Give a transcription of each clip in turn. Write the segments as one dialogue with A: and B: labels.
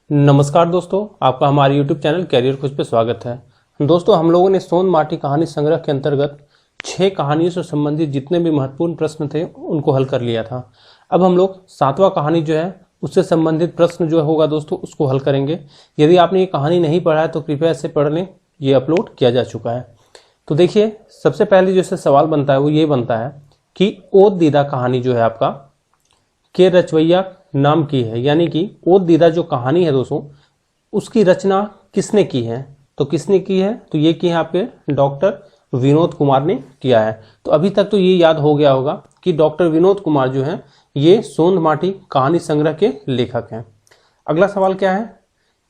A: नमस्कार दोस्तों, आपका हमारे YouTube चैनल कैरियर खोज पे स्वागत है। दोस्तों, हम लोगों ने सोन माटी कहानी संग्रह के अंतर्गत 6 कहानियों से संबंधित जितने भी महत्वपूर्ण प्रश्न थे उनको हल कर लिया था। अब हम लोग 7वां कहानी जो है उससे संबंधित प्रश्न जो होगा दोस्तों उसको हल करेंगे। यदि आपने ये कहानी नहीं पढ़ा है तो कृपया इसे पढ़ लें, ये अपलोड किया जा चुका है। तो देखिए, सबसे पहले जो इससे सवाल बनता है वो ये बनता है कि ओ दीदा कहानी जो है आपका के रचवैया नाम की है, यानी कि ओ दीदा जो कहानी है दोस्तों उसकी रचना किसने की है। तो किसने की है, तो ये की है आपके डॉक्टर विनोद कुमार ने किया है। तो अभी तक तो ये याद हो गया होगा कि डॉक्टर विनोद कुमार जो है ये सोंध माटी कहानी संग्रह के लेखक हैं। अगला सवाल क्या है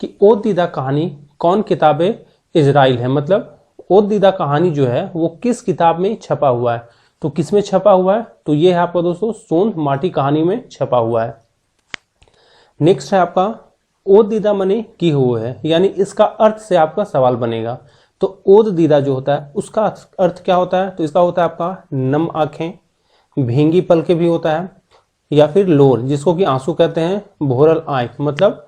A: कि ओ दीदा कहानी कौन किताबे इजराइल है, मतलब ओ दीदा कहानी जो है वो किस किताब में छपा हुआ है। तो किस में छपा हुआ है, तो ये है आपका दोस्तों सोंध माटी कहानी में छपा हुआ है। नेक्स्ट है आपका ओद दीदा मने की हुए है, यानी इसका अर्थ से आपका सवाल बनेगा। तो ओद दीदा जो होता है उसका अर्थ क्या होता है, तो इसका होता है आपका नम आंखें, भींगी पलकें भी होता है, या फिर लोर जिसको कि आंसू कहते हैं, भोरल आंख मतलब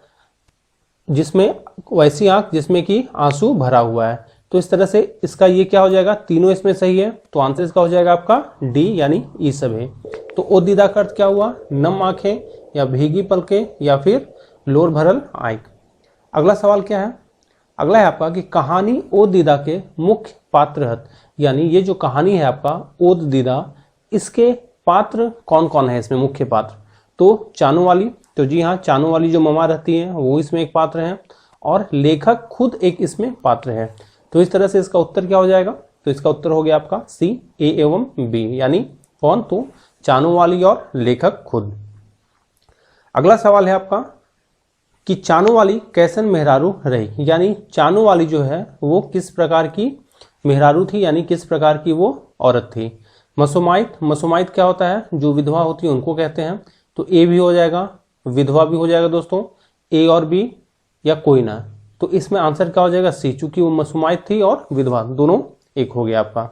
A: जिसमें वैसी आंख जिसमें कि आंसू भरा हुआ है। तो इस तरह से इसका ये क्या हो जाएगा, तीनों इसमें सही है, तो आंसर इसका हो जाएगा आपका डी यानी ई सब है। तो ओ दीदा का अर्थ क्या हुआ, नम आंखें या भीगी पलकें या फिर लोर भरल आंख। अगला सवाल क्या है, अगला है आपका कि कहानी ओ दीदा के मुख्य पात्र हत, यानी ये जो कहानी है आपका ओद दीदा इसके पात्र कौन कौन है इसमें मुख्य पात्र। तो चानू वाली, तो जी हाँ, चानू वाली जो ममा रहती हैं वो इसमें एक पात्र है, और लेखक खुद एक इसमें पात्र है। तो इस तरह से इसका उत्तर क्या हो जाएगा, तो इसका उत्तर हो गया आपका सी ए एवं बी, यानी कौन, तो चानू वाली और लेखक खुद। अगला सवाल है आपका कि चानू वाली कैसन मेहरारू रही, यानी चानू वाली जो है वो किस प्रकार की मेहरारू थी, यानी किस प्रकार की वो औरत थी। मसुमाइत, मसुमाइत क्या होता है, जो विधवा होती है उनको कहते हैं। तो ए भी हो जाएगा, विधवा भी हो जाएगा दोस्तों, ए और बी या कोई ना। तो इसमें आंसर क्या हो जाएगा सी, चूंकि वो मसुमाइत थी और विधवा दोनों एक हो गया आपका।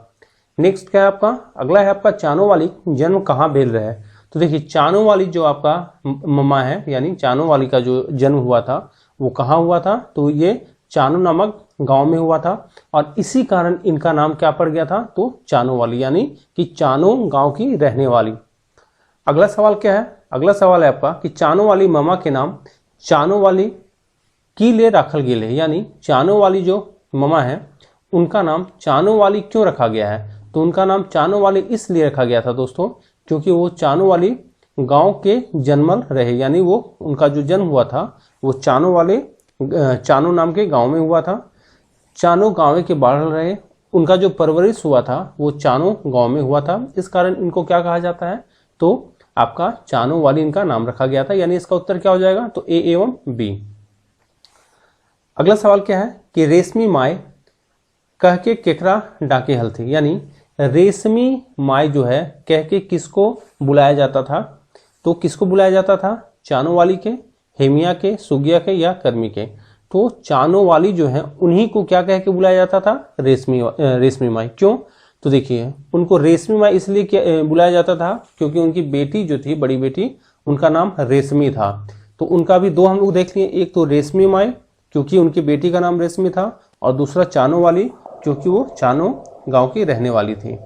A: नेक्स्ट क्या है आपका, अगला है आपका चानो वाली जन्म कहाँ भेल रहा है। तो देखिए, चानो वाली जो आपका मम्मा है, यानी चानो वाली का जो जन्म हुआ था वो कहाँ हुआ था, तो ये चानो नामक गांव में हुआ था, और इसी कारण इनका नाम क्या पड़ गया था, तो चानो वाली, यानी कि चानो गांव की रहने वाली। अगला सवाल क्या है, अगला सवाल है आपका कि चानो वाली ममा के नाम चानो वाली की ले राखल गेल है, यानी चानो वाली जो ममा है उनका नाम चानो वाली क्यों रखा गया है। तो उनका नाम चानो वाली इसलिए रखा गया था दोस्तों क्योंकि वो चानो वाली गांव के जन्मल रहे, यानी वो उनका जो जन्म हुआ था वो चानो वाले चानो नाम के गांव में हुआ था। चानो गांव के बढ़ रहे, उनका जो परवरिश हुआ था वो चानो गांव में हुआ था, इस कारण इनको क्या कहा जाता है, तो आपका चानो वाली इनका नाम रखा गया था, यानी इसका उत्तर क्या हो जाएगा, तो ए एवं बी। अगला सवाल क्या है कि रेशमी माए कह के केकरा डाके हल थी, यानी रेशमी माए जो है कह के किसको बुलाया जाता था। तो किसको बुलाया जाता था, चानो वाली के, हेमिया के, सुगिया के या कर्मी के। तो चानो वाली जो है उन्हीं को क्या कह के बुलाया जाता था, रेशमी माई। क्यों, तो देखिए उनको रेशमी माई इसलिए बुलाया जाता था क्योंकि उनकी बेटी जो थी, बड़ी बेटी, उनका नाम रेशमी था। तो उनका भी दो हम लोग देख लिए, एक तो रेशमी माई क्योंकि उनकी बेटी का नाम रेशमी था, और दूसरा चानो वाली क्योंकि वो चानो गांव की रहने वाली थी।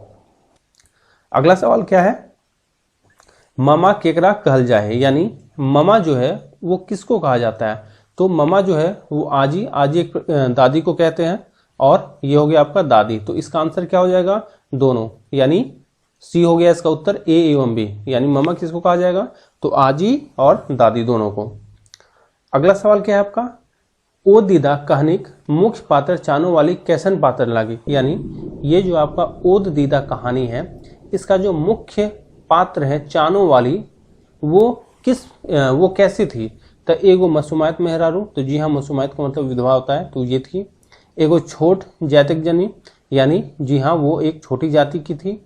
A: अगला सवाल क्या है, ममा केकरा कहल जाए, यानी ममा जो है वो किसको कहा जाता है। तो ममा जो है वो आजी, आजी एक दादी को कहते हैं, और ये हो गया आपका दादी। तो इसका आंसर क्या हो जाएगा, दोनों, यानी सी हो गया इसका उत्तर ए एवं बी, यानी ममा किसको कहा जाएगा, तो आजी और दादी दोनों को। अगला सवाल क्या है आपका, ओ दीदा कहानिक मुख्य पात्र चानो वाली कैसन पात्र लागी, यानी ये जो आपका ओद दीदा कहानी है इसका जो मुख्य पात्र है चानो वाली वो कैसी थी। तो एगो मसुमाइत मेहरारू, तो जी हाँ, मसुमाइत का मतलब विधवा होता है, तो ये थी। एगो छोट जातिक जनी, यानी जी हाँ वो एक छोटी जाति की थी।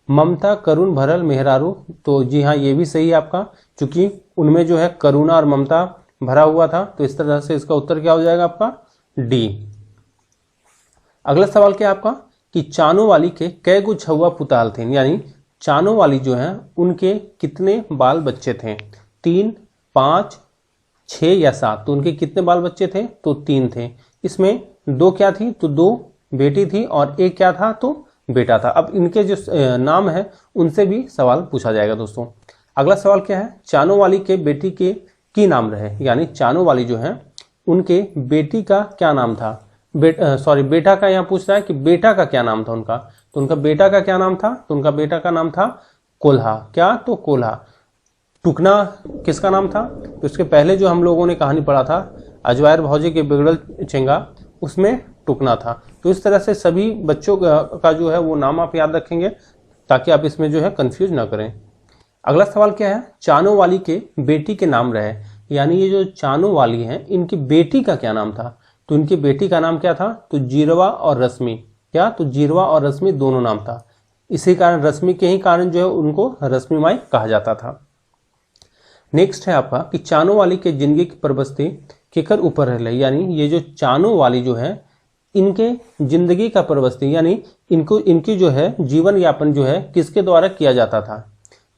A: ममता करुण भरल मेहरारू, तो जी हाँ ये भी सही है आपका, क्योंकि उनमें जो है करुणा और ममता भरा हुआ था। तो इस तरह से इसका उत्तर क्या हो जाएगा आपका डी। अगला सवाल क्या आपका कि चानो वाली के कै गो छुआ पुताल थे, यानी चानो वाली जो है उनके कितने बाल बच्चे थे, 3, 5, 6 या 7, तो उनके कितने बाल बच्चे थे? तो 3 थे। इसमें 2 क्या थी? तो 2 बेटी थी और 1 क्या था? तो बेटा था। अब इनके जो नाम है उनसे भी सवाल पूछा जाएगा दोस्तों। अगला सवाल क्या है? चानोवाली के बेटी के की नाम रहे, यानी चानोवाली जो है उनके बेटी का क्या नाम था? बेटा का यहाँ पूछ रहा है कि बेटा का क्या नाम था उनका। तो उनका बेटा का क्या नाम था? तो उनका बेटा का नाम था कोल्हा। क्या? तो कोल्हा। टुकना किसका नाम था? तो इसके पहले जो हम लोगों ने कहानी पढ़ा था अजवायर भौजी के बिगड़ल चेंगा, उसमें टुकना था। तो इस तरह से सभी बच्चों का जो है वो नाम आप याद रखेंगे ताकि आप इसमें जो है कंफ्यूज ना करें। अगला सवाल क्या है? चानोवाली के बेटी के नाम रहे, यानी ये जो चानोवाली हैं इनकी बेटी का क्या नाम था? तो इनकी बेटी का नाम क्या था? तो जीरवा और रश्मि। क्या? तो जीरवा और रश्मि दोनों नाम था। इसी कारण रश्मि के ही कारण जो है उनको रश्मि माई कहा जाता था। नेक्स्ट है आपका कि चानोवाली के जिंदगी की प्रवस्ती केकर ऊपर रहे, यानी ये जो चानोवाली जो है इनके जिंदगी का प्रवस्ती यानी इनकी जो है जीवन यापन जो है किसके द्वारा किया जाता था?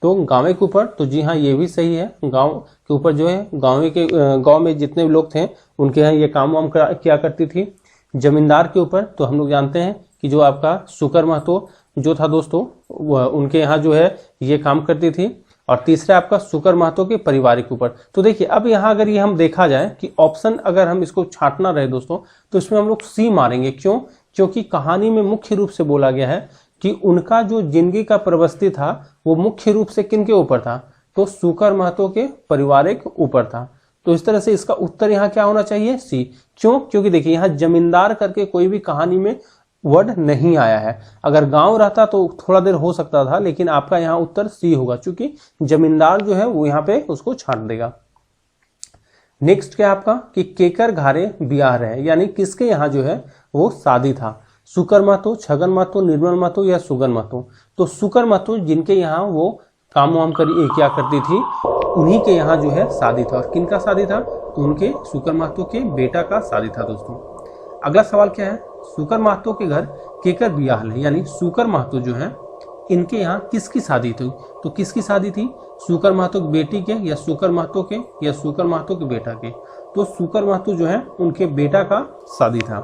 A: तो गाँव के ऊपर। तो जी हाँ, ये भी सही है। गांव के ऊपर जो है गांव में जितने भी लोग थे उनके यहाँ ये काम वाम किया करती थी। जमींदार के ऊपर तो हम लोग जानते हैं कि जो आपका सुकर महतो जो था दोस्तों उनके यहाँ जो है ये काम करती थी। और तीसरा आपका सुकर महतो के परिवार के ऊपर। तो देखिए अब यहाँ अगर ये हम देखा जाए कि ऑप्शन अगर हम इसको छांटना रहे दोस्तों तो इसमें हम लोग सी मारेंगे। क्यों? क्योंकि कहानी में मुख्य रूप से बोला गया है कि उनका जो जिंदगी का प्रवस्ती था वो मुख्य रूप से किनके ऊपर था? तो सुकर महतो के परिवार के ऊपर था। तो इस तरह से इसका उत्तर यहाँ क्या होना चाहिए? सी। क्यों? क्योंकि देखिए यहाँ जमींदार करके कोई भी कहानी में वर्ड नहीं आया है। अगर गांव रहता तो थोड़ा देर हो सकता था, लेकिन आपका यहाँ उत्तर सी होगा क्योंकि जमींदार जो है वो यहाँ पे उसको छांट देगा। नेक्स्ट क्या आपका कि केकर घारे ब्याह रहे, यानी किसके यहाँ जो है वो शादी था? सुकर महतो, छगन महतो, निर्मल महतो या सुगन महतो? तो सुकर महतो जिनके यहाँ वो काम वाम क्या करती थी उन्हीं के यहाँ जो है शादी था। और किनका शादी था? तो उनके सुकर महतो के बेटा का शादी था दोस्तों। अगला सवाल क्या है? सुकर महतो के घर केकर ब्याह है, यानी सुकर महतो जो है इनके यहाँ किसकी शादी थी? तो किसकी शादी थी? सुकर महतो की बेटी के या सुकर महतो के या सुकर महतो के बेटा के? तो सुकर महतो जो है उनके बेटा का शादी था।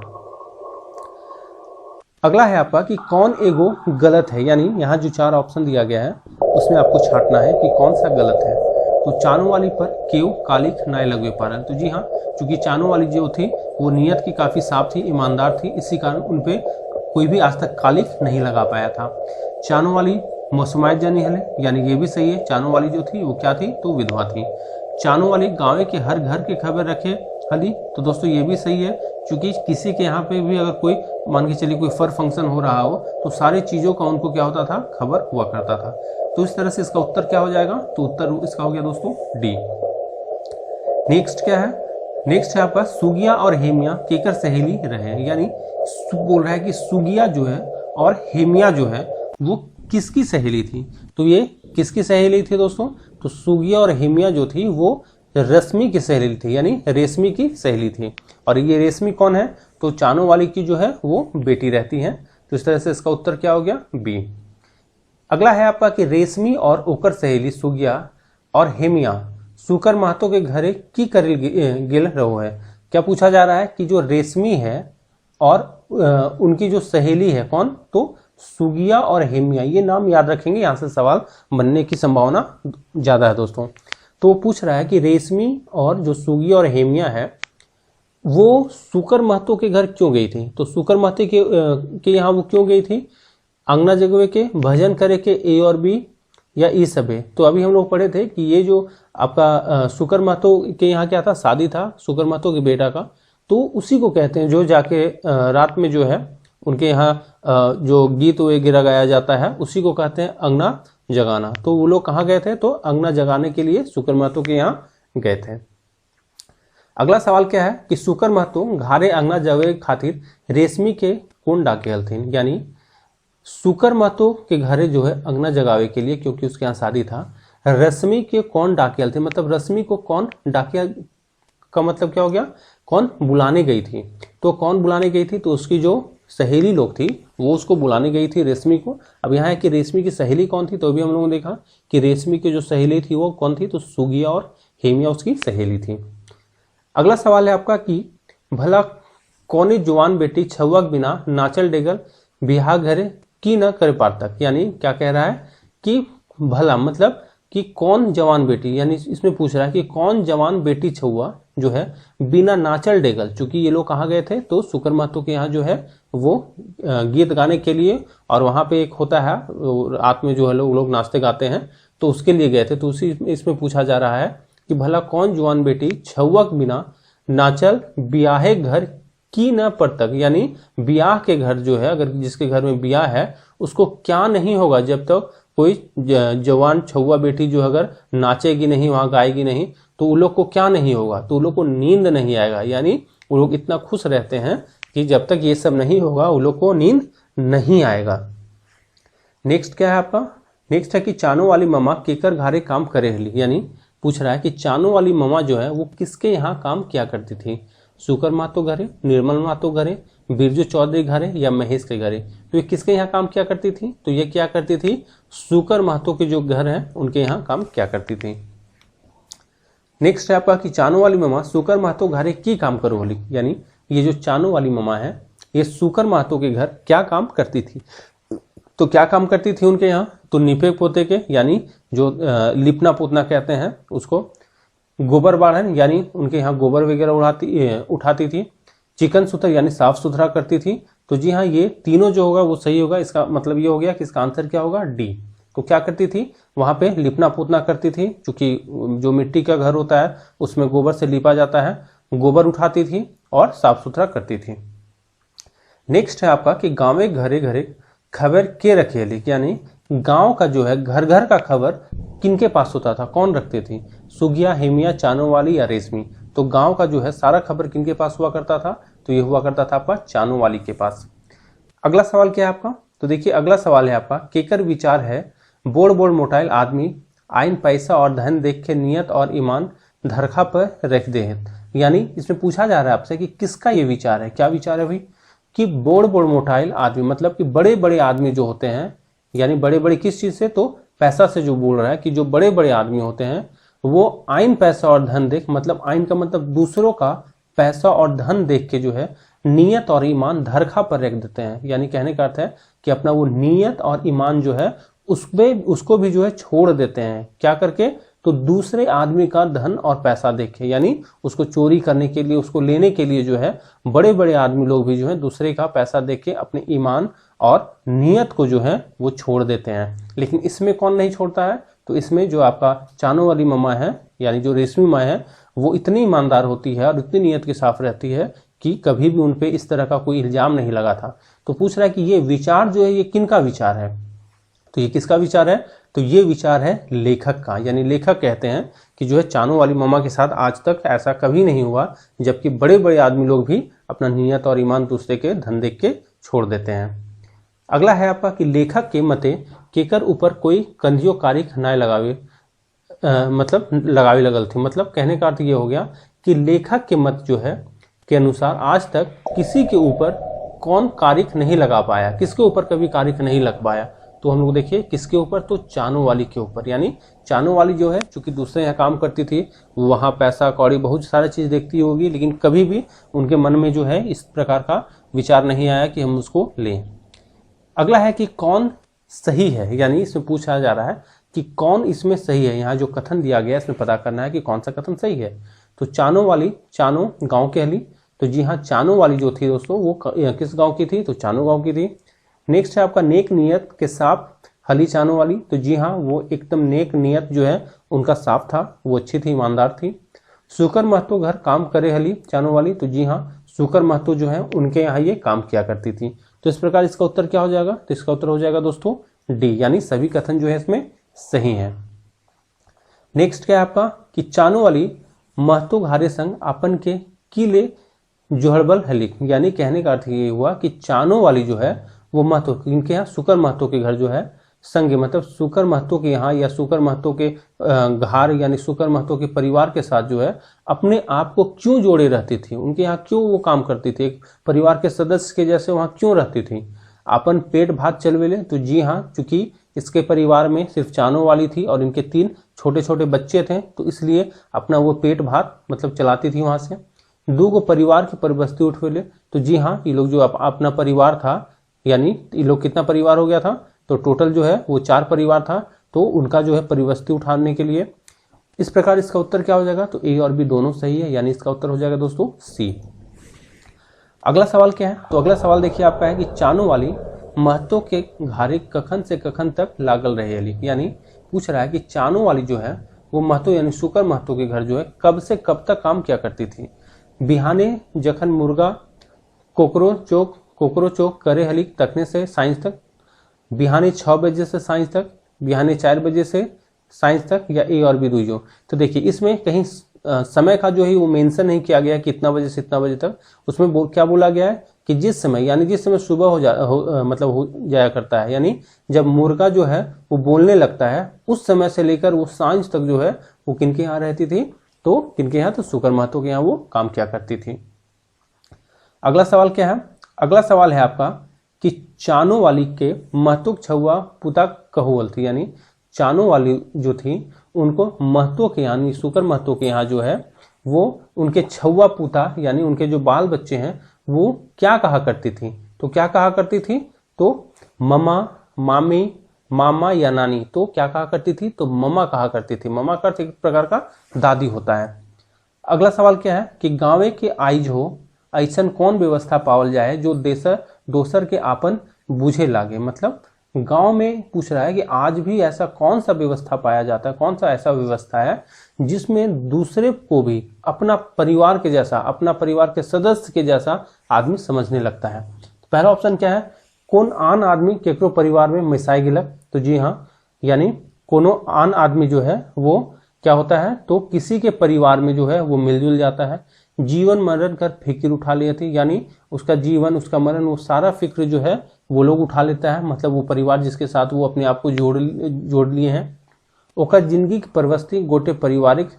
A: अगला है आपका कि कौन एगो गलत है, यानी यहाँ जो 4 ऑप्शन दिया गया है उसमें आपको छांटना है कि कौन सा गलत है। तो चानोवाली पर केव कालिक नाय लगे पारन। तो जी हाँ, चूंकि चानोवाली जो थी वो नीयत की काफ़ी साफ थी, ईमानदार थी, इसी कारण उन पे कोई भी आज तक कालिक नहीं लगा पाया था। चानोवाली मौसमायत जानी हले, यानी ये भी सही है। चानोवाली जो थी वो क्या थी? तो विधवा थी। चानोवाली गाँव के हर घर के खबर रखे हली। तो दोस्तों ये भी सही है, क्योंकि किसी के यहाँ पे भी अगर कोई मान के चलिए कोई फर फंक्शन हो रहा हो तो सारी चीज़ों का उनको क्या होता था? खबर हुआ करता था। तो इस तरह से इसका उत्तर क्या हो जाएगा? तो उत्तर इसका हो गया दोस्तों डी। नेक्स्ट क्या है? नेक्स्ट है आपका सुगिया और हेमिया केकर सहेली रहे, यानी बोल रहा है कि सुगिया जो है और हेमिया जो है वो किसकी सहेली थी? तो ये किसकी सहेली थी दोस्तों? तो सुगिया और हेमिया जो थी वो रश्मि की सहेली थी, यानी रेशमी की सहेली थी। और ये रेशमी कौन है? तो चानोवाली की जो है वो बेटी रहती है। तो इस तरह से इसका उत्तर क्या हो गया? बी। अगला है आपका कि रेशमी और ओकर सहेली सुगिया और हेमिया सुकर महतो के घरे की करिल गेल रहो है। क्या पूछा जा रहा है कि जो रेशमी है और उनकी जो सहेली है कौन? तो सुगिया और हेमिया। ये नाम याद रखेंगे, यहाँ से सवाल बनने की संभावना ज़्यादा है दोस्तों। तो पूछ रहा है कि रेशमी और जो सुगिया और हेमिया है वो सुकर महतो के घर क्यों गई थी? तो सुकर महतो के यहाँ वो क्यों गई थी? अंगना जगवे के, भजन करे के, ए और बी या ई सब है? तो अभी हम लोग पढ़े थे कि ये जो आपका सुकर महतो के यहाँ क्या था? शादी था सुकर महतो के बेटा का। तो उसी को कहते हैं जो जाके रात में जो है उनके यहाँ जो गीत वगैरह गाया जाता है उसी को कहते हैं अंगना जगाना। तो वो लोग कहाँ गए थे? तो अंगना जगाने के लिए सुकर महतो के यहाँ गए थे। अगला सवाल क्या है कि सुकर महतो घारे अंगना जगावे खातिर रेशमी के कौन डाके हलथिन, यानी सुकर महतो के घरे जो है अंगना जगावे के लिए, क्योंकि उसके यहाँ शादी था, रश्मि के कौन डाके हलथिन, मतलब रश्मि को कौन डाके का मतलब क्या हो गया? कौन बुलाने गई थी। तो कौन बुलाने गई थी? तो उसकी जो सहेली लोग थी वो उसको बुलाने गई थी रेशमी को। अब यहाँ है कि रेशमी की सहेली कौन थी? तो अभी हम लोगों ने देखा कि रेशमी की जो सहेली थी वो कौन थी? तो सुगिया और हेमिया उसकी सहेली थी। अगला सवाल है आपका कि भला कौनी जवान बेटी छुआ के बिना नाचल डेगल बिहार घरे की न करे पारतक। यानी क्या कह रहा है कि भला मतलब कि कौन जवान बेटी, यानी इसमें पूछ रहा है कि कौन जवान बेटी छुआ जो है बिना नाचल डेगल, चूंकि ये लोग कहाँ गए थे तो शुक्र महतो के यहाँ जो है वो गीत गाने के लिए, और वहां पे एक होता है रात में जो है लोग नाचते गाते हैं, तो उसके लिए गए थे। तो उसी इसमें पूछा जा रहा है कि भला कौन जवान बेटी छुआ के बिना नाचल ब्याहे घर की न परतक, यानी ब्याह के घर जो है, अगर जिसके घर में ब्याह है उसको क्या नहीं होगा जब तक कोई जवान छुआ बेटी जो अगर नाचेगी नहीं, वहां गाएगी नहीं, तो उन लोग को क्या नहीं होगा, तो उन लोग को नींद नहीं आएगा। यानी वो लोग इतना खुश रहते हैं कि जब तक ये सब नहीं होगा उन लोग को नींद नहीं आएगा। नेक्स्ट क्या है आपका, नेक्स्ट है कि चानो वाली ममा केकर घारे काम करे हली। यानी पूछ रहा है कि चानो वाली ममा जो है वो किसके यहाँ काम किया करती थी, शुक्र महतो घरे, निर्मल महतो घरे, बिरजू चौधरी घरे या महेश के घरे। तो ये किसके यहाँ काम किया करती थी, तो ये क्या करती थी, शुक्र महतो के जो घर हैं उनके यहाँ काम किया करती थी। नेक्स्ट है आपका कि चानो वाली ममा शुक्र महतो घरे की काम करो होली। यानी ये जो चानो वाली ममा है ये शुक्र महतो के घर क्या काम करती थी, तो क्या काम करती थी उनके यहाँ, तो निपे पोते के, यानी जो लिपना पोतना कहते हैं उसको, गोबर बाढ़न, यानी उनके यहाँ गोबर वगैरह उठाती थी, चिकन सुथर यानी साफ सुथरा करती थी। तो जी हाँ, ये तीनों जो होगा वो सही होगा। इसका मतलब ये हो गया कि इसका आंसर क्या होगा, डी। तो क्या करती थी, वहां पे लिपना पोतना करती थी, क्योंकि जो मिट्टी का घर होता है उसमें गोबर से लिपा जाता है, गोबर उठाती थी और साफ सुथरा करती थी। नेक्स्ट है आपका कि गाँवे घरे घरे खबर के रखेली। यानी गांव का जो है घर घर का खबर किनके पास होता था, कौन रखते थे, सुगिया, हेमिया, चानो वाली या रेशमी। तो गांव का जो है सारा खबर किनके पास हुआ करता था, तो ये हुआ करता था आपका चानो वाली के पास। अगला सवाल क्या है आपका, तो देखिए अगला सवाल है आपका, केकर विचार है बोड़ बोड़ मोटाइल आदमी आइन पैसा और धन देख के नियत और ईमान धरखा पर रख दे। यानी इसमें पूछा जा रहा है आपसे कि किसका ये विचार है, क्या विचार है भाई, कि बोड़ बोड़ मोटाइल आदमी मतलब कि बड़े बड़े आदमी जो होते हैं, यानी बड़े बड़े किस चीज से, तो पैसा से जो बोल रहा है कि जो बड़े बड़े आदमी होते हैं वो आइन पैसा और धन देख, मतलब आइन का मतलब दूसरों का पैसा और धन देख के जो है नियत और ईमान धरखा पर रख देते हैं। यानी कहने का अर्थ है कि अपना वो नियत और ईमान जो है उसको भी जो है छोड़ देते हैं, क्या करके, तो दूसरे आदमी का धन और पैसा देखे, यानी उसको चोरी करने के लिए, उसको लेने के लिए जो है बड़े बड़े आदमी लोग भी जो है दूसरे का पैसा देके अपने ईमान और नियत को जो है वो छोड़ देते हैं। लेकिन इसमें कौन नहीं छोड़ता है, तो इसमें जो आपका चानो वाली ममा है, यानी जो रेशमी माँ है, वो इतनी ईमानदार होती है और इतनी नियत के साफ रहती है कि कभी भी उनपे इस तरह का कोई इल्जाम नहीं लगा था। तो पूछ रहा है कि ये विचार जो है ये किनका विचार है, तो ये किसका विचार है, तो ये विचार है लेखक का। यानी लेखक कहते हैं कि जो है चानो वाली ममा के साथ आज तक ऐसा कभी नहीं हुआ, जबकि बड़े बड़े आदमी लोग भी अपना नियत और ईमान दूसरे के धन देख के छोड़ देते हैं। अगला है आपका कि लेखक के मते केकर ऊपर कोई कंजियो कारिक नाय लगावे, मतलब लगावे लगल थी। मतलब कहने का अर्थ ये हो गया कि लेखक के मत जो है के अनुसार आज तक किसी के ऊपर कौन कारिक नहीं लगा पाया, किसके ऊपर कभी कारिक नहीं लग पाया। तो हम लोग देखिए किसके ऊपर, तो चानो वाली के ऊपर। यानी चानो वाली जो है चूंकि दूसरे यहाँ काम करती थी, वहां पैसा कौड़ी बहुत सारा चीज देखती होगी, लेकिन कभी भी उनके मन में जो है इस प्रकार का विचार नहीं आया कि हम उसको लें। अगला है कि कौन सही है, यानी इसमें पूछा जा रहा है कि कौन इसमें सही है। यहाँ जो कथन दिया गया इसमें पता करना है कि कौन सा कथन सही है। तो चानो वाली, चानो गांव के हली, तो जी हाँ चानो वाली जो थी दोस्तों वो किस गांव की थी, तो चानो गांव की थी। नेक्स्ट है आपका नेक नियत के साथ हली चानो वाली, तो जी हाँ वो एकदम नेक नियत जो है उनका साफ था, वो अच्छी थी, ईमानदार थी। शुक्र महतो घर काम करे हली चानो वाली, तो जी हाँ शुक्र महतो जो है उनके यहाँ ये काम किया करती थी। तो इस प्रकार इसका उत्तर क्या हो जाएगा, तो इसका उत्तर हो जाएगा दोस्तों डी, यानी सभी कथन जो है इसमें सही है। नेक्स्ट क्या है आपका कि चानो वाली महतो घारे संग अपन के किले जोहड़बल हली। यानी कहने का अर्थ ये हुआ कि चानो वाली जो है वो महतो, इनके यहाँ शुक्र महतो के घर जो है संग, मतलब शुक्र महतो के यहाँ या शुक्र महतो के घर यानी शुक्र महतो के परिवार के साथ जो है अपने आप को क्यों जोड़े रहती थी, उनके यहाँ क्यों वो काम करती थी, एक परिवार के सदस्य के जैसे वहाँ क्यों रहती थी, अपन पेट भात चलवेले। तो जी हाँ, चूंकि इसके परिवार में सिर्फ चानो वाली थी और इनके 3 छोटे छोटे बच्चे थे, तो इसलिए अपना वो पेट भात मतलब चलाती थी वहां से। दो गो परिवार की परिबस्ती उठवेले। तो जी हाँ, ये लोग जो अपना परिवार था, यानी ये लोग कितना परिवार हो गया था, तो टोटल जो है वो 4 परिवार था, तो उनका जो है परिबस्ती उठाने के लिए। इस प्रकार इसका उत्तर क्या हो जाएगा, तो ए और बी दोनों सही है, यानी इसका उत्तर हो जाएगा दोस्तों सी। अगला सवाल क्या है, तो अगला सवाल देखिए आपका है कि चानो वाली महतो के घारे कखन से कखन तक लागल रहेली, यानी पूछ रहा है कि चानो वाली जो है वो महतो यानी शुकर महतो के घर जो है कब से कब तक काम किया करती थी। बिहाने जखन मुर्गा कोकरो चौक करे हली तकने से साइंस तक, बिहाने 6 बजे से साइंस तक, बिहाने 4 बजे से साइंस तक, या ए और बी दुइयो। तो देखिए इसमें कहीं समय का जो है वो मेंशन नहीं किया गया कि इतना बजे से इतना बजे तक। उसमें क्या बोला गया है कि जिस समय, यानी जिस समय सुबह हो जाया करता है, यानी जब मुर्गा जो है वो बोलने लगता है उस समय से लेकर वो सांझ तक जो है वो किनके यहाँ रहती थी, तो किनके यहाँ, तो शुकर महतो के यहाँ वो काम किया करती थी। अगला सवाल क्या है, अगला सवाल है आपका कि चानो वाली के महतो छुआ पुता कहुवल थी, यानी चानो वाली जो थी उनको महतो के यानी शुकर महतो के यहाँ जो है वो उनके छुआ पुता यानी उनके जो बाल बच्चे हैं वो क्या कहा करती थी। तो क्या कहा करती थी, तो ममा, मामी, मामा या नानी। तो क्या कहा करती थी, तो ममा कहा करती थी। ममा का एक प्रकार का दादी होता है। अगला सवाल क्या है कि गाँवे के आइज हो ऐसन कौन व्यवस्था पावल जाए जो दोसर के आपन बुझे लागे। मतलब गांव में पूछ रहा है कि आज भी ऐसा कौन सा व्यवस्था पाया जाता है, कौन सा ऐसा व्यवस्था है जिसमें दूसरे को भी अपना परिवार के जैसा, अपना परिवार के सदस्य के जैसा आदमी समझने लगता है। तो पहला ऑप्शन क्या है, कौन आन आदमी केकरो परिवार में मिसाई गिलक। तो जी हाँ, यानी कोनो आन आदमी जो है वो क्या होता है, तो किसी के परिवार में जो है वो मिलजुल जाता है। जीवन मरण कर फिक्र उठा लिया थी, यानी उसका जीवन, उसका मरण, वो सारा फिक्र जो है वो लोग उठा लेता है। मतलब वो परिवार जिसके साथ वो अपने आप को जोड़ लिए हैं। ओकर जिंदगी की परवस्ती गोटे पारिवारिक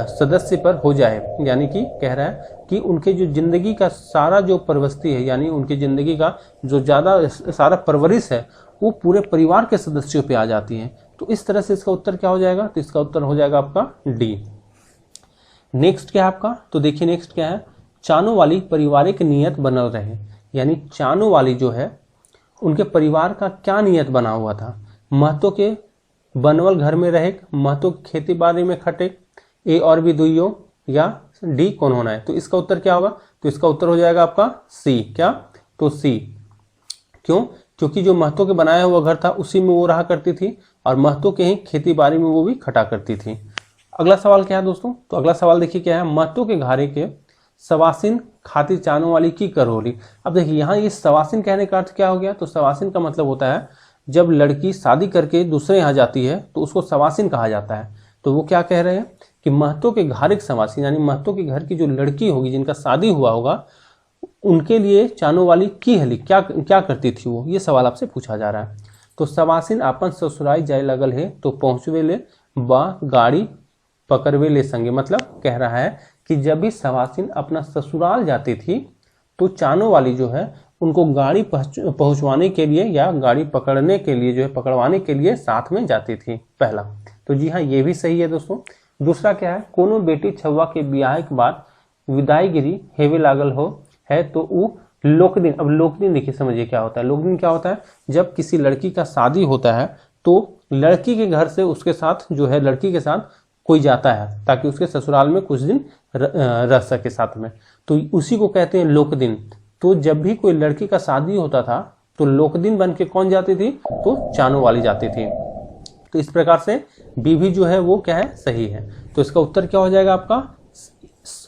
A: सदस्य पर हो जाए, यानी कि कह रहा है कि उनके जो जिंदगी का सारा जो परवस्ती है, यानी उनकी जिंदगी का जो ज़्यादा सारा परवरिश है वो पूरे परिवार के सदस्यों पे आ जाती है। तो इस तरह से इसका उत्तर क्या हो जाएगा, तो इसका उत्तर हो जाएगा आपका डी। नेक्स्ट क्या है आपका, तो देखिए नेक्स्ट क्या है, चानो वाली पारिवारिक नियत बनल रहे, यानी चानो वाली जो है उनके परिवार का क्या नियत बना हुआ था। महतो के बनवल घर में रहे, महतो खेती बाड़ी में खटे, ए और बी दुइयो, या डी कौन होना है। तो इसका उत्तर क्या होगा, तो इसका उत्तर हो जाएगा आपका सी। क्या, तो सी। क्यों, क्योंकि जो महतो के बनाया हुआ घर था उसी में वो रहा करती थी और महतो के ही खेती बाड़ी में वो भी खटा करती थी। अगला सवाल क्या है दोस्तों, तो अगला सवाल देखिए क्या है, महतो के घारे के सवासिन खातिर चानो वाली की करहोली। अब देखिए यहाँ ये सवासिन कहने का अर्थ क्या हो गया, तो सवासिन का मतलब होता है जब लड़की शादी करके दूसरे यहाँ जाती है तो उसको सवासिन कहा जाता है। तो वो क्या कह रहे हैं कि महतो के घारे के सवासिन, यानी महतो के घर की जो लड़की होगी जिनका शादी हुआ होगा उनके लिए चानो वाली की हली क्या क्या करती थी वो, ये सवाल आपसे पूछा जा रहा है। तो सवासिन अपन ससुराल जाए लगल है तो पहुँचवे ले बा गाड़ी पकड़वे ले संगे। मतलब कह रहा है कि जब भी सवासिन अपना ससुराल जाती थी तो चानो वाली जो है उनको गाड़ी पहुंचवाने के लिए या गाड़ी पकड़ने के लिए जो है पकड़वाने के लिए साथ में जाती थी, पहला। तो जी हाँ, ये भी सही है दोस्तों। दूसरा क्या है, कोनो बेटी छुआ के ब्याह के बाद विदाईगिरी हेवे लागल हो है तो वो लोकदिन। अब लोकदिन देखिए समझिए क्या होता है, लोकदिन क्या होता है, जब किसी लड़की का शादी होता है तो लड़की के घर से उसके साथ जो है लड़की के साथ कोई जाता है ताकि उसके ससुराल में कुछ दिन रह सके साथ में, तो उसी को कहते हैं लोकदिन। तो जब भी कोई लड़की का शादी होता था तो लोकदिन बन के कौन जाती थी, तो चानो वाली जाती थी। तो इस प्रकार से बी भी जो है वो क्या है, सही है। तो इसका उत्तर क्या हो जाएगा आपका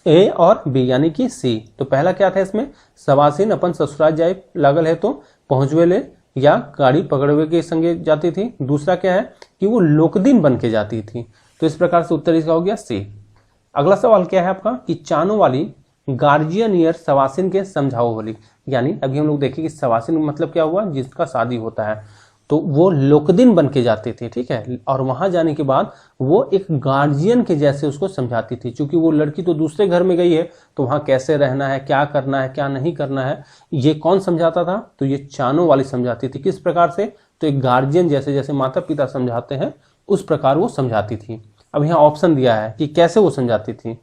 A: ए और बी, यानी कि सी। तो पहला क्या था इसमें, सवासिन अपन ससुराल जाए लागल है तो पहुंचवे ले या गाड़ी पकड़वे के संगे जाती थी। दूसरा क्या है कि वो लोकदिन बन के जाती थी। तो इस प्रकार से उत्तर इसका हो गया सी। अगला सवाल क्या है आपका कि चानो वाली गार्जियन ईयर सवासिन के समझाओ होली, यानी अभी हम लोग देखें कि सवासिन मतलब क्या हुआ, जिसका शादी होता है तो वो लोकदिन बन के जाती थी, ठीक है। और वहां जाने के बाद वो एक गार्जियन के जैसे उसको समझाती थी, क्योंकि वो लड़की तो दूसरे घर में गई है तो वहां कैसे रहना है, क्या करना है, क्या नहीं करना है, ये कौन समझाता था, तो ये चानो वाली समझाती थी। किस प्रकार से, तो एक गार्जियन जैसे, जैसे माता पिता समझाते हैं उस प्रकार वो समझाती थी। अब यहाँ ऑप्शन दिया है कि कैसे वो समझाती थी।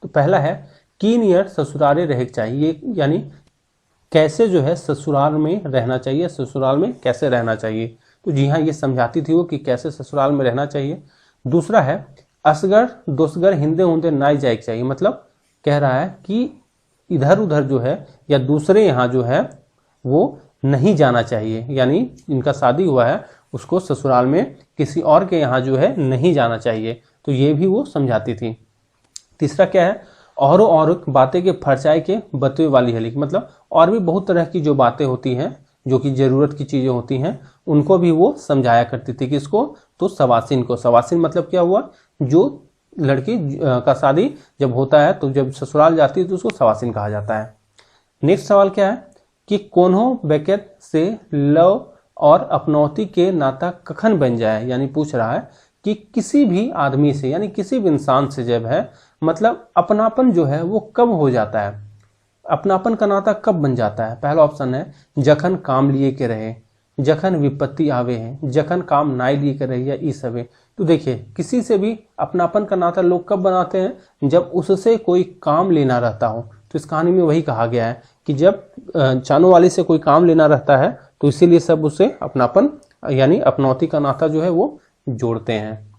A: तो पहला है किन ईयर ससुरारे रहे चाहिए, यानी कैसे जो है ससुराल में रहना चाहिए, ससुराल में कैसे रहना चाहिए। तो जी हाँ, ये समझाती थी वो कि कैसे ससुराल में रहना चाहिए। दूसरा है असगर दोसगर हिंदे हुंदे नाई जाए चाहिए, मतलब कह रहा है कि इधर उधर जो है या दूसरे यहाँ जो है वो नहीं जाना चाहिए, यानी इनका शादी हुआ है उसको ससुराल में किसी और के यहाँ जो है नहीं जाना चाहिए। तो ये भी वो समझाती थी। तीसरा क्या है, और बातें के फरचाई के बतवे वाली है लिख, मतलब और भी बहुत तरह की जो बातें होती हैं जो कि जरूरत की चीजें होती हैं उनको भी वो समझाया करती थी। किसको, तो सवासिन को। सवासिन मतलब क्या हुआ, जो लड़की का शादी जब होता है तो जब ससुराल जाती है तो उसको सवासिन कहा जाता है। नेक्स्ट सवाल क्या है कि कोन्हो बेकेत से लव और अपनौती के नाता कखन बन जाए, यानी पूछ रहा है कि किसी भी आदमी से यानी किसी भी इंसान से जब है मतलब अपनापन जो है वो कब हो जाता है, अपनापन का नाता कब बन जाता है। पहला ऑप्शन है जखन काम लिए के रहे, जखन विपत्ति आवे है, जखन काम नाई लिए के रहे या ई सबे। तो देखिए किसी से भी अपनापन का नाता लोग कब बनाते हैं, जब उससे कोई काम लेना रहता हो। तो इस कहानी में वही कहा गया है कि जब चानो वाली से कोई काम लेना रहता है तो इसीलिए सब उससे अपनापन यानी अपनौती का नाता जो है वो जोड़ते हैं।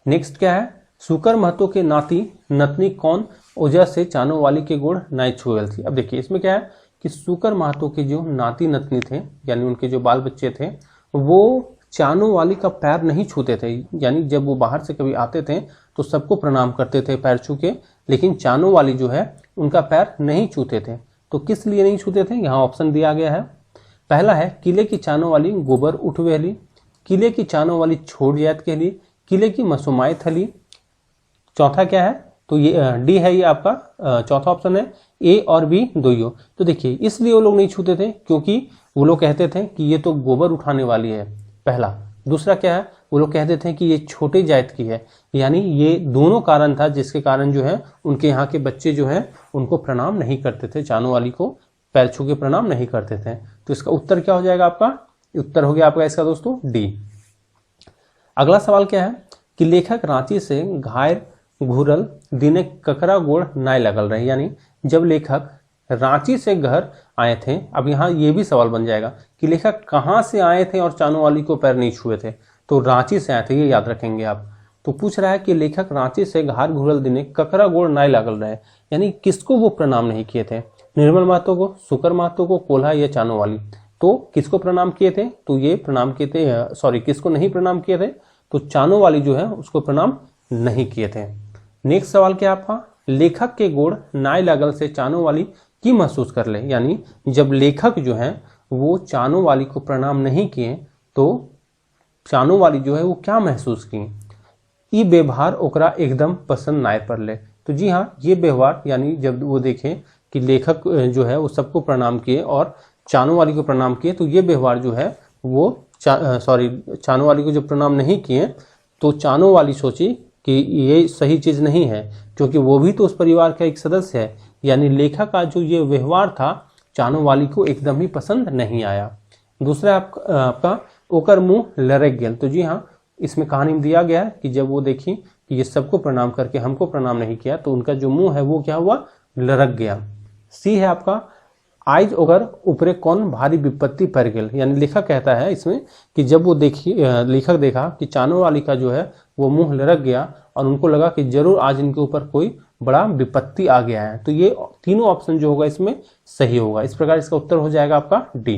A: नेक्स्ट क्या है, सुकर महतो के नाती नतनी कौन वजह से चानो वाली के गोड़ नाई छुएल थी। अब देखिए इसमें क्या है कि सुकर महतो के जो नाती नतनी थे यानी उनके जो बाल बच्चे थे वो चानो वाली का पैर नहीं छूते थे, यानी जब वो बाहर से कभी आते थे तो सबको प्रणाम करते थे पैर छू के, लेकिन चानो वाली जो है उनका पैर नहीं छूते थे। तो किस लिए नहीं छूते थे, यहाँ ऑप्शन दिया गया है। पहला है किले की चानो वाली गोबर उठवेली, किले की चानो वाली छोड़ जात के लिए, किले की मसुमाई थली। चौथा क्या है, तो ये डी है, ये आपका चौथा ऑप्शन है। ए और बी दोइयो। तो देखिए इसलिए वो लोग नहीं छूते थे क्योंकि वो लोग कहते थे कि ये तो गोबर उठाने वाली है, पहला। दूसरा क्या है, वो लोग कहते थे कि ये छोटे जात की है, यानी ये दोनों कारण था जिसके कारण जो है उनके यहाँ के बच्चे जो है उनको प्रणाम नहीं करते थे, चानो वाली को पैर छू के प्रणाम नहीं करते थे। तो इसका उत्तर क्या हो जाएगा आपका, उत्तर हो गया आपका इसका दोस्तों डी। अगला सवाल क्या है कि लेखक रांची से घायर घूरल दिने ककरा गोड़ नाय लगल रहे, यानी जब लेखक रांची से घर आए थे। अब यहाँ ये भी सवाल बन जाएगा कि लेखक कहाँ से आए थे और चानो वाली को पैर नहीं छुए थे, तो रांची से आए थे, ये याद रखेंगे आप। तो पूछ रहा है कि लेखक रांची से घार घूरल दिने ककरा गोड़ नाय लगल रहे, यानी किसको वो प्रणाम नहीं किए थे, निर्मल महतो को, सुकर महतो को, कोल्हा या चानो वाली। तो किसको प्रणाम किए थे, तो ये प्रणाम किए थे, सॉरी किसको नहीं प्रणाम किए थे, तो चानो वाली जो है उसको प्रणाम नहीं किए थे। नेक्स्ट सवाल क्या आपका, लेखक के गोड़ नाय लागल से चानो वाली की महसूस कर ले, यानी जब लेखक जो है वो चानो वाली को प्रणाम नहीं किए तो चानो वाली जो है वो क्या महसूस की, ई व्यवहार ओकरा एकदम पसंद नाय पड़ ले। तो जी हाँ, ये व्यवहार यानी जब वो देखें कि लेखक जो है वो सबको प्रणाम किए और चानो वाली को प्रणाम किए, तो ये व्यवहार जो है वो चानो वाली को जब प्रणाम नहीं किए तो चानो वाली सोची कि ये सही चीज नहीं है, क्योंकि वो भी तो उस परिवार का एक सदस्य है। यानी लेखक का जो ये व्यवहार था चानो वाली को एकदम ही पसंद नहीं आया। दूसरा आपका ओकर मुंह लरक गेल। तो जी हाँ, इसमें कहानी में दिया गया है कि जब वो देखी कि ये सबको प्रणाम करके हमको प्रणाम नहीं किया तो उनका जो मुंह है वो क्या हुआ, लरक गया। सी है आपका आइज ओकर ऊपरे कौन भारी विपत्ति पड़ गेल, यानी लेखक कहता है इसमें कि जब वो लेखक देखा कि चानो वाली का जो है वो मुंह लरक गया और उनको लगा कि जरूर आज इनके ऊपर कोई बड़ा विपत्ति आ गया है। तो ये तीनों ऑप्शन जो होगा इसमें सही होगा। इस प्रकार इसका उत्तर हो जाएगा आपका डी।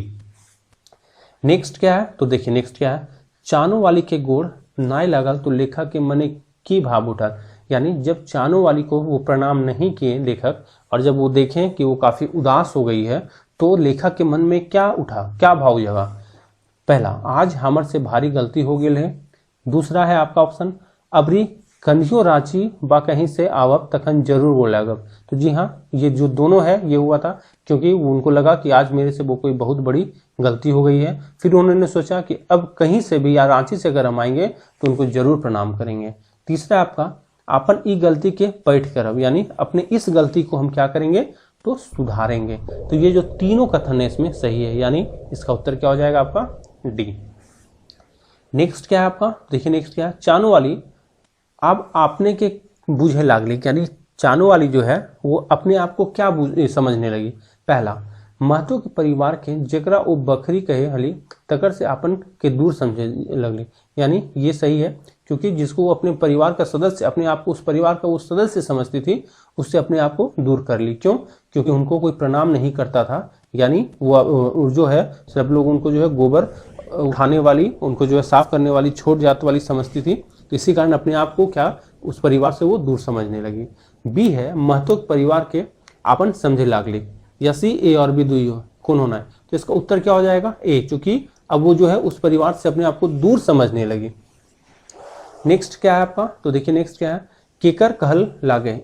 A: नेक्स्ट क्या है, तो देखिए नेक्स्ट क्या है, चानो वाली के गोड़ नाय लागल तो लेखक के मने की भाव उठल, यानी जब चानो वाली को वो प्रणाम नहीं किए लेखक और जब वो देखें कि वो काफी उदास हो गई है तो लेखक के मन में क्या उठा, क्या भाव जगा। पहला, आज हमर से भारी गलती हो गई है। दूसरा है आपका ऑप्शन, अबरी कन्हियो रांची बा कहीं से आवब तखन जरूर वो लागब। तो जी हाँ, ये जो दोनों है ये हुआ था क्योंकि उनको लगा कि आज मेरे से वो कोई बहुत बड़ी गलती हो गई है। फिर उन्होंने सोचा कि अब कहीं से भी या रांची से अगर हम आएंगे तो उनको जरूर प्रणाम करेंगे। तीसरा आपका, अपन ई गलती के पैठ करब, यानी अपने इस गलती को हम क्या करेंगे तो सुधारेंगे। तो ये जो तीनों कथन है इसमें सही है, यानी इसका उत्तर क्या हो जाएगा आपका डी। नेक्स्ट क्या है आपका, देखिए नेक्स्ट क्या है, चानो वाली अब आपने के बुझे लागली, यानी चानू वाली जो है वो अपने आप को क्या समझने लगी। पहला, महतो के परिवार के जेकरा वो बकरी कहे हली तकर से अपन के दूर समझे लगली। यानी ये सही है, क्योंकि जिसको वो अपने परिवार का सदस्य, अपने आप को उस परिवार का वो सदस्य समझती थी, उससे अपने आप को दूर कर ली। क्यों? क्योंकि उनको कोई प्रणाम नहीं करता था। यानी वो जो है सब लोग उनको जो है गोबर उठाने वाली, उनको जो है साफ करने वाली, छोट जात वाली समझती थी। तो इसी कारण अपने आप को क्या, उस परिवार से वो दूर समझने लगी। बी है, महतो परिवार के अपन समझे लागली। या सी, ए और बी दुई कौन होना है? तो इसका उत्तर क्या हो जाएगा? ए, क्योंकि अब वो जो है उस परिवार से अपने आप को दूर समझने लगी। नेक्स्ट क्या है आपका? तो देखिए नेक्स्ट क्या है, केकर कहल लागे,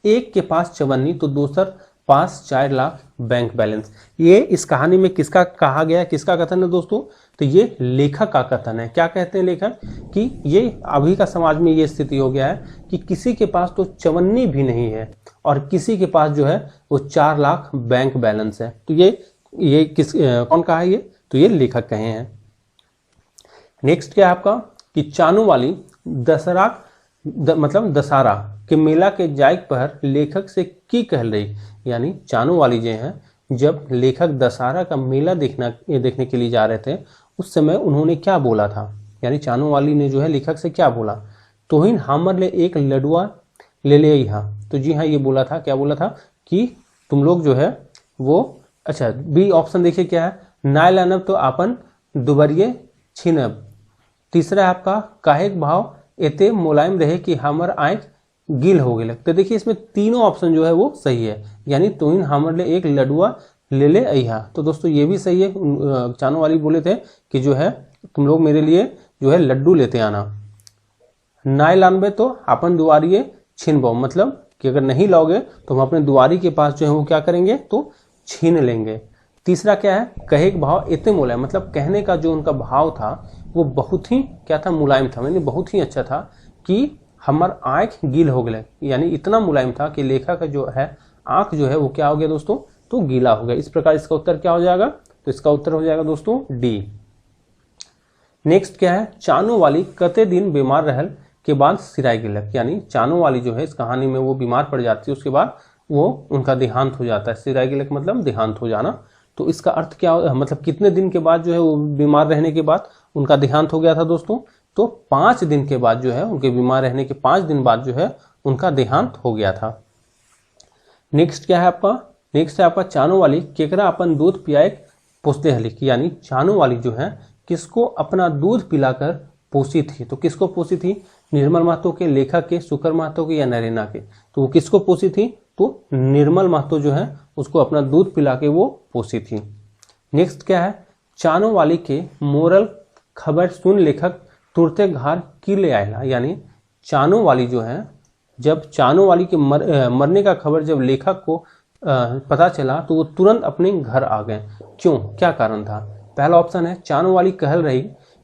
A: एक के पास चवन्नी तो दूसर पास 4 लाख बैंक बैलेंस। ये इस कहानी में किसका कहा गया है, किसका कथन है दोस्तों? तो ये लेखक का कथन है। क्या कहते हैं लेखक? कि ये अभी का समाज में ये स्थिति हो गया है कि किसी के पास तो चवन्नी भी नहीं है और किसी के पास जो है वो 4 लाख बैंक बैलेंस है। तो ये कौन कहा है ये? तो ये लेखक कहे हैं। नेक्स्ट क्या है आपका, कि चानू वाली मतलब दशहरा के मेला के जायक पर लेखक से की कह रही। यानी चानू वाली जो है, जब लेखक दशहरा का मेला देखने के लिए जा रहे थे, उस समय उन्होंने क्या बोला था? यानी चानू वाली ने जो है लेखक से क्या बोला? तोहिन हमर ले एक लडुआ ले ले यहाँ। तो जी हाँ, ये बोला था, क्या बोला था कि तुम लोग जो है वो, अच्छा बी ऑप्शन देखिए क्या है, नाय लानब तो आपन दुबरिये छीनब। तीसरा है आपका, काहेक भाव एते मुलायम रहे कि हमर आंख गील हो गए। तो देखिए इसमें तीनों ऑप्शन जो है वो सही है। यानी तोहिन हमर ले एक लडुआ ले ले अइहा। तो दोस्तों ये भी सही है। चानू वाली बोले थे कि जो है तुम लोग मेरे लिए जो है लड्डू लेते आना। नाय लानबे तो अपन दुआरिये छीनबो, मतलब कि अगर नहीं लाओगे तो हम अपने दुआरी के पास जो है वो क्या करेंगे, तो छीन लेंगे। तीसरा क्या है, कहे का भाव इतने मुलायम, मतलब कहने का जो उनका भाव था वो बहुत ही क्या था, मुलायम था, यानी बहुत ही अच्छा था कि हमार आंख गील हो गए। यानी इतना मुलायम था कि लेखा का जो है आंख जो है वो क्या हो गया दोस्तों, तो गीला हो गया। इस प्रकार इसका उत्तर क्या हो जाएगा? तो इसका उत्तर हो जाएगा दोस्तों डी। नेक्स्ट क्या है, चानू वाली कते दिन बीमार रहल के बाद सिराय गिलक। यानी चानू वाली जो है इस कहानी में वो बीमार पड़ जाती है, उसके बाद वो उनका देहांत हो जाता है। सिराय गिलक मतलब देहांत हो जाना। तो इसका अर्थ क्या, मतलब कितने दिन के बाद जो है वो बीमार रहने के बाद उनका देहांत हो गया था दोस्तों? तो 5 दिन के बाद जो है, उनके बीमार रहने के 5 दिन बाद जो है उनका देहांत हो गया था। नेक्स्ट क्या है आपका? नेक्स्ट है आपका, चानू वाली केकरा अपन दूध पियाए पोसते हलिक। यानी चानू वाली जो है किसको अपना दूध पिलाकर पोसी थी? तो किसको पोसी थी? निर्मल महतो के, लेखक के, शुकर महतो के या नरेना के? तो वो किसको पोसी थी? तो निर्मल महतो जो है उसको अपना दूध पिला के वो पोसी थी। नेक्स्ट क्या है, चानू वाली के मोरल खबर सुन लेखक तुरते घर की ले आयला। यानी चानू वाली जो है, जब चानू वाली के मरने का खबर जब लेखक को पता चला तो वो तुरंत अपने घर आ गए। क्यों, क्या कारण था? पहला ऑप्शन है, चानू वाली कहल रही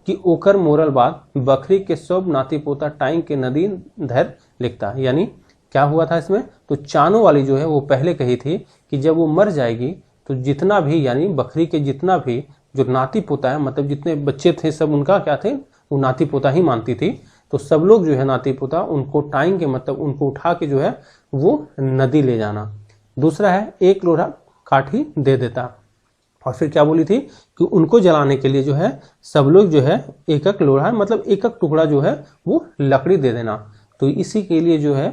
A: कि ओकर मोरल बाद बकरी के सब नाती पोता टाइम के नदी धर लिखता। यानी क्या हुआ था इसमें? तो चानू वाली जो है वो पहले कही थी कि जब वो मर जाएगी तो जितना भी, यानी बकरी के जितना भी जो नाती पोता है, मतलब जितने बच्चे थे सब उनका क्या थे, वो नाती पोता ही मानती थी। तो सब लोग जो है नाती पोता उनको टाइम के, मतलब उनको उठा के जो है वो नदी ले जाना। दूसरा है, एक लोढ़ा काठी दे देता। और फिर क्या बोली थी कि उनको जलाने के लिए जो है सब लोग जो है एक एक लोढ़ा, मतलब एक एक टुकड़ा जो है वो लकड़ी दे देना। तो इसी के लिए जो है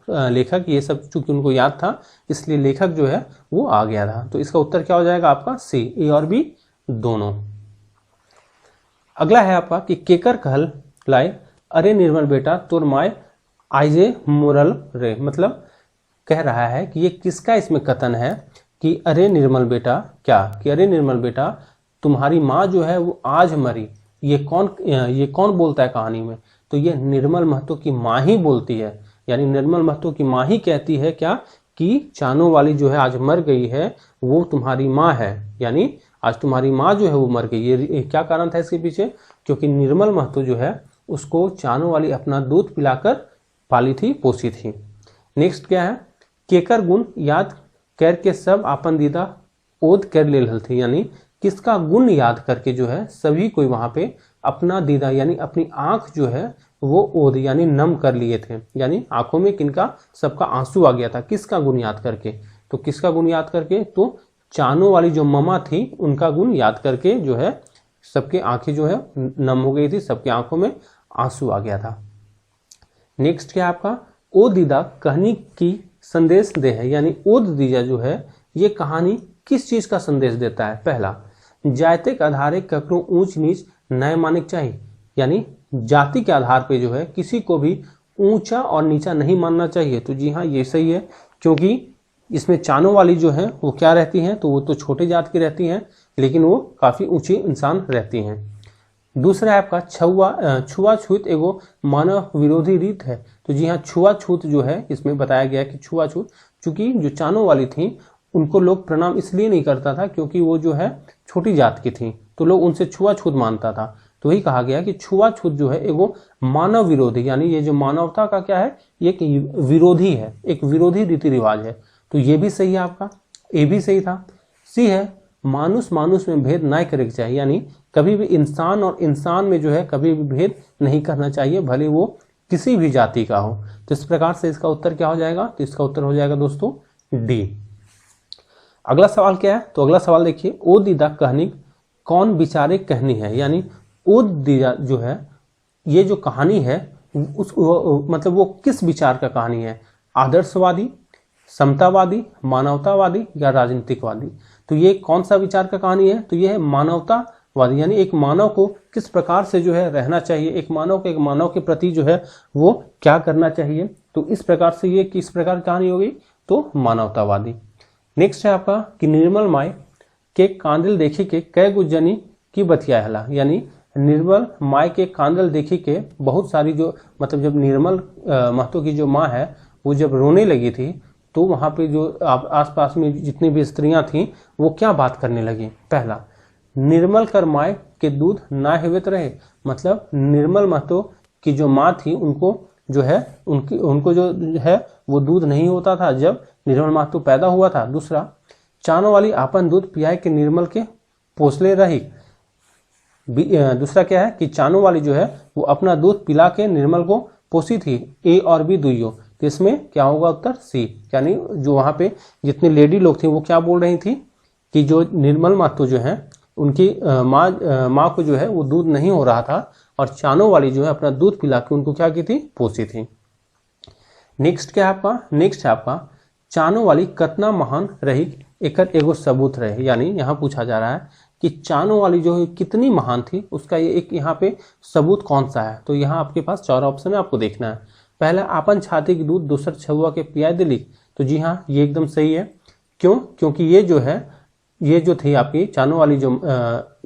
A: लेखक ये सब चूंकि उनको याद था, इसलिए लेखक जो है वो आ गया था। तो इसका उत्तर क्या हो जाएगा आपका? सी, ए और बी दोनों। अगला है आपका कि केकर कहल लाए अरे निर्मल बेटा तोर माय आइजे मोरल रे। मतलब कह रहा है कि ये किसका इसमें कथन है कि अरे निर्मल बेटा, क्या कि अरे निर्मल बेटा तुम्हारी माँ जो है वो आज मरी। ये कौन बोलता है कहानी में? तो ये निर्मल महतो की माँ ही बोलती है। यानी निर्मल महतो की माँ ही कहती है क्या, कि चानू वाली जो है आज मर गई है, वो तुम्हारी माँ है। यानी आज तुम्हारी माँ जो है वो मर गई। ये क्या कारण था इसके पीछे? क्योंकि निर्मल महतो जो है उसको चानू वाली अपना दूध पिलाकर पाली थी, पोसी थी। नेक्स्ट क्या है, केकर गुण याद करके सब आपन दीदा ओद कर ले थी। यानी किसका गुण याद करके जो है सभी कोई वहां पे अपना दीदा यानी अपनी आंख जो है वो ओद यानी नम कर लिए थे, यानी आंखों में किनका, सबका आंसू आ गया था। किसका गुण याद करके, तो किसका गुण याद करके, तो चानों वाली जो ममा थी उनका गुण याद करके जो है सबके आंखें जो है नम हो गई थी, सबके आंखों में आंसू आ गया था। नेक्स्ट क्या आपका, ओ दीदा कहानी की संदेश दे है, यानी ओ दीदा जो है ये कहानी किस चीज का संदेश देता है। पहला, जाति के आधार ककरो ऊंच नीच नए मानिक चाहिए, यानी जाति के आधार पे जो है किसी को भी ऊंचा और नीचा नहीं मानना चाहिए। तो जी हाँ, ये सही है, क्योंकि इसमें चानों वाली जो है वो क्या रहती हैं, तो वो तो छोटे जात की रहती हैं, लेकिन वो काफी ऊंची इंसान रहती हैं। दूसरा है आपका छुआछूत एगो मानव विरोधी रीत है। तो जी हाँ, छुआछूत जो है इसमें बताया गया कि छुआछूत, चूंकि जो चानों वाली थी उनको लोग प्रणाम इसलिए नहीं करता था क्योंकि वो जो है छोटी जात की थी, तो लोग उनसे छुआछूत मानता था। तो वही कहा गया कि छुआछूत जो है एगो मानव विरोधी, यानी ये जो मानवता का क्या है, ये एक विरोधी है, एक विरोधी रीति रिवाज है। तो ये भी सही है आपका, ए भी सही था। सी है, मानुष मानुष में भेद ना करे चाहिए, यानी कभी भी इंसान और इंसान में जो है कभी भी भेद नहीं करना चाहिए, भले वो किसी भी जाति का हो। तो इस प्रकार से इसका उत्तर क्या हो जाएगा, तो इसका उत्तर हो जाएगा दोस्तों डी। अगला सवाल क्या है, तो अगला सवाल देखिए, ओ दीदा कहानी कौन विचारे कहनी है, यानी ओ दीदा जो है ये जो कहानी है मतलब वो किस विचार का कहानी है, आदर्शवादी, समतावादी, मानवतावादी या राजनीतिकवादी। तो ये कौन सा विचार का कहानी है, तो ये है मानवतावादी, यानी एक मानव को किस प्रकार से जो है रहना चाहिए, एक मानव को एक मानव के प्रति जो है वो क्या करना चाहिए। तो इस प्रकार से ये किस प्रकार की कहानी होगी, तो मानवतावादी। नेक्स्ट है आपका कि निर्मल माय के कांदल देखी के कै गुजनी की बतिया हला, यानी निर्मल माय के कांदल देखी के बहुत सारी जो मतलब जब निर्मल महतो की जो माँ है वो जब रोने लगी थी, तो वहाँ पे जो आसपास में जितनी भी स्त्रियां थीं वो क्या बात करने लगी। पहला, निर्मल कर माय के दूध ना हेवत रहे, मतलब निर्मल महतो की जो माँ थी उनको जो है उनको जो है वो दूध नहीं होता था जब निर्मल महतो पैदा हुआ था। दूसरा, चानों वाली आपन दूध पियाए के निर्मल के पोसले रही। दूसरा क्या है कि चानों वाली जो है वो अपना दूध पिला के निर्मल को पोसी थी। ए और बी दुइयो, तो इसमें क्या होगा उत्तर सी, यानी जो वहां पे जितनी लेडी लोग थी वो क्या बोल रही थी कि जो निर्मल महतो जो है उनकी माँ को जो है वो दूध नहीं हो रहा था और चानों वाली जो है अपना दूध पिला के उनको क्या की थी, पोसी थी। नेक्स्ट क्या है आपका, नेक्स्ट है आपका चानों वाली कतना महान रही एकर एगो सबूत रहे, यानी यहाँ पूछा जा रहा है कि चानों वाली जो है कितनी महान थी, उसका ये एक यहाँ पे सबूत कौन सा है। तो यहाँ आपके पास 4 ऑप्शन है, आपको देखना है। पहला, आपन छाती की दूध दूसर छुआ के पिया दिली। तो जी हाँ, ये एकदम सही है। क्यों, क्योंकि ये जो है ये जो थी आपकी चानों वाली जो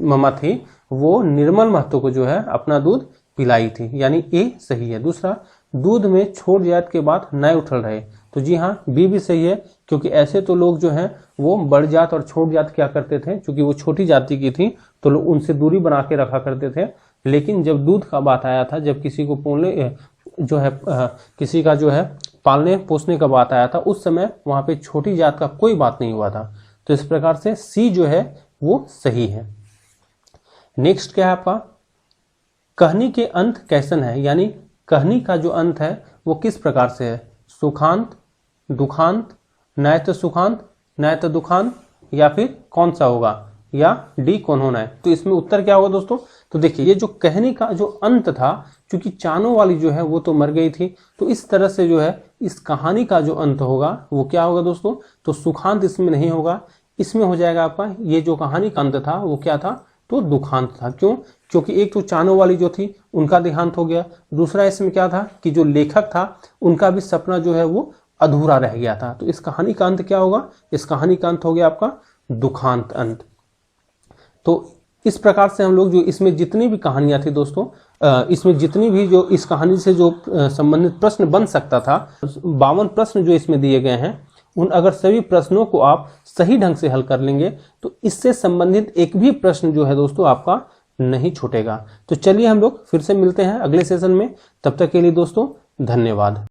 A: ममा थी वो निर्मल महतो को जो है अपना दूध पिलाई थी, यानी ए सही है। दूसरा, दूध में छोड़ जात के बाद नए उठल रहे। तो जी हाँ, बी भी सही है, क्योंकि ऐसे तो लोग जो हैं वो बड़ जात और छोट जात क्या करते थे, क्योंकि वो छोटी जाति की थी तो लोग उनसे दूरी बना के रखा करते थे। लेकिन जब दूध का बात आया था, जब किसी को पोलने जो है किसी का जो है पालने पोसने का बात आया था, उस समय वहां पे छोटी जात का कोई बात नहीं हुआ था। तो इस प्रकार से सी जो है वो सही है। नेक्स्ट क्या है आपका, कहानी के अंत कैसन है, यानी कहानी का जो अंत है वो किस प्रकार से है, सुखांत, दुखांत, न तो सुखांत न तो दुखांत, या फिर कौन सा होगा, या डी कौन होना है। तो इसमें उत्तर क्या होगा दोस्तों, तो देखिए ये जो कहानी का जो अंत था, क्योंकि चानों वाली जो है वो तो मर गई थी, तो इस तरह से जो है इस कहानी का जो अंत होगा वो क्या होगा दोस्तों, तो सुखांत इसमें नहीं होगा, इसमें हो जाएगा आपका ये जो कहानी का अंत था वो क्या था, तो दुखांत था। क्यों, क्योंकि एक तो चानों वाली जो थी उनका देहांत हो गया, दूसरा इसमें क्या था कि जो लेखक था उनका भी सपना जो है वो अधूरा रह गया था। तो इस कहानी का अंत क्या होगा, इस कहानी का अंत हो गया आपका दुखांत अंत। तो इस प्रकार से हम लोग जो इसमें जितनी भी कहानियां थी दोस्तों, इसमें जितनी भी जो इस कहानी से जो संबंधित प्रश्न बन सकता था, 52 प्रश्न जो इसमें दिए गए हैं, उन अगर सभी प्रश्नों को आप सही ढंग से हल कर लेंगे तो इससे संबंधित एक भी प्रश्न जो है दोस्तों आपका नहीं छूटेगा। तो चलिए हम लोग फिर से मिलते हैं अगले सेशन में, तब तक के लिए दोस्तों धन्यवाद।